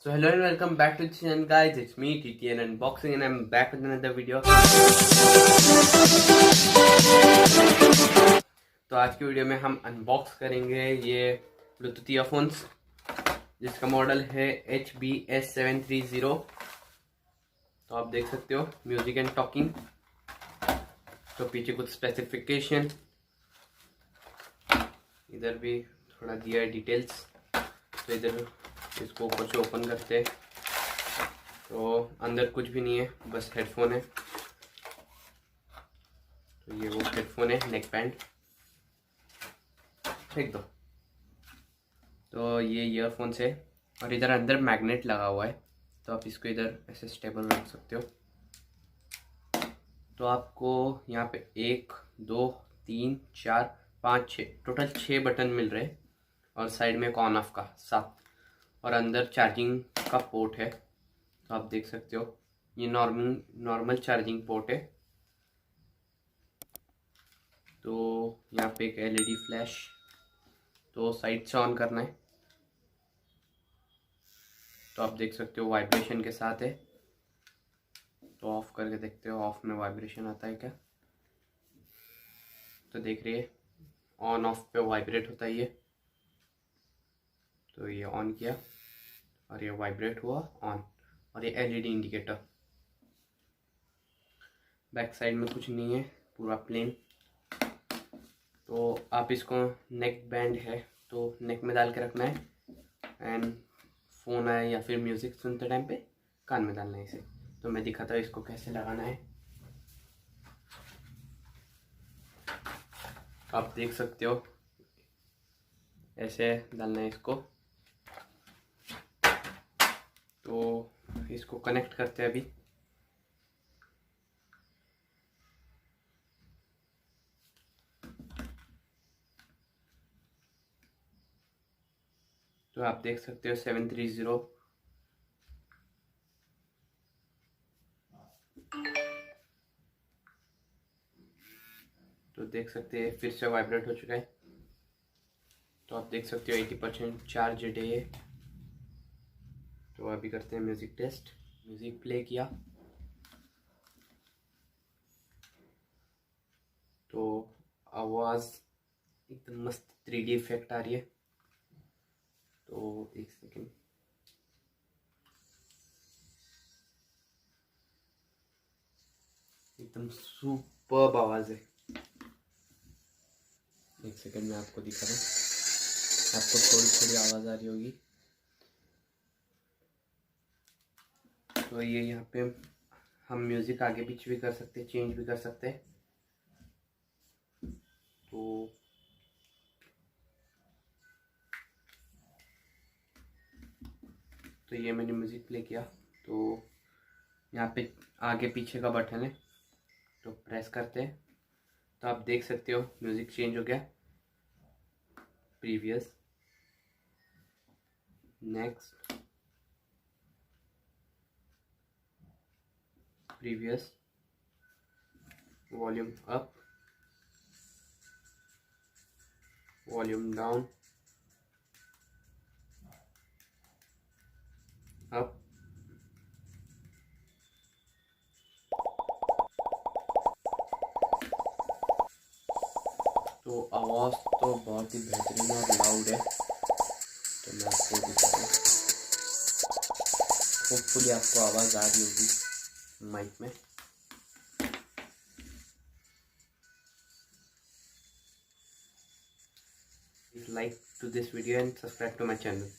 So hello and welcome back to the channel guys, it's me TTN Unboxing and I'm back with another video। तो आज की video में हम unbox करेंगे ये ब्लूटूथ ईयरफोन्स जिसका मॉडल है HBS730। तो आप देख सकते हो म्यूजिक एंड टॉकिंग। तो पीछे कुछ स्पेसिफिकेशन, इधर भी थोड़ा दिया है डिटेल्स। तो इधर इसको ऊपर से ओपन करते हैं तो अंदर कुछ भी नहीं है, बस हेडफोन है। तो ये वो हेडफोन है, नेक बैंड फेंक दो। तो ये ईयरफोन्स है और इधर अंदर मैग्नेट लगा हुआ है, तो आप इसको इधर ऐसे स्टेबल रख सकते हो। तो आपको यहाँ पे 1 2 3 4 5 6 टोटल 6 बटन मिल रहे हैं और साइड में एक ऑन ऑफ का 7 और अंदर चार्जिंग का पोर्ट है। तो आप देख सकते हो ये नॉर्मल चार्जिंग पोर्ट है। तो यहाँ पे एक एलईडी फ्लैश, तो साइड से ऑन करना है। तो आप देख सकते हो वाइब्रेशन के साथ है। तो ऑफ करके देखते हो ऑफ में वाइब्रेशन आता है क्या। तो देख रही है ऑन ऑफ पे वाइब्रेट होता है ये। तो ये ऑन किया और ये वाइब्रेट हुआ ऑन, और ये एलईडी इंडिकेटर। बैक साइड में कुछ नहीं है, पूरा प्लेन। तो आप इसको नेक बैंड है तो नेक में डाल के रखना है, एंड फ़ोन आए या फिर म्यूज़िक सुनते टाइम पे कान में डालना है इसे। तो मैं दिखाता हूँ इसको कैसे लगाना है। आप देख सकते हो ऐसे डालना है इसको। तो इसको कनेक्ट करते हैं अभी। तो आप देख सकते हो 730। तो देख सकते हैं फिर से वाइब्रेट हो चुका है। तो आप देख सकते हो 80% चार्ज है। तो अभी करते हैं म्यूज़िक टेस्ट। म्यूज़िक प्ले किया तो आवाज़ एकदम मस्त 3D इफेक्ट आ रही है। तो एक सेकेंड, एकदम सुपर्ब आवाज़ है। एक सेकेंड में आपको दिखा रहा हूँ, आपको थोड़ी थोड़ी आवाज़ आ रही होगी। तो ये यहाँ पे हम म्यूज़िक आगे पीछे भी कर सकते हैं, चेंज भी कर सकते हैं। तो ये मैंने म्यूज़िक प्ले किया। तो यहाँ पे आगे पीछे का बटन है, तो प्रेस करते हैं तो आप देख सकते हो म्यूज़िक चेंज हो गया। Previous, next, previous, volume up, volume down, up, तो आवाज़ तो बहुत ही बेहतरीन और लाउड है। तो मैं आपको दिखा रहा हूँ, होपफुली आपको आवाज़ आ रही होगी माइक में। Please like to this video and subscribe to my channel।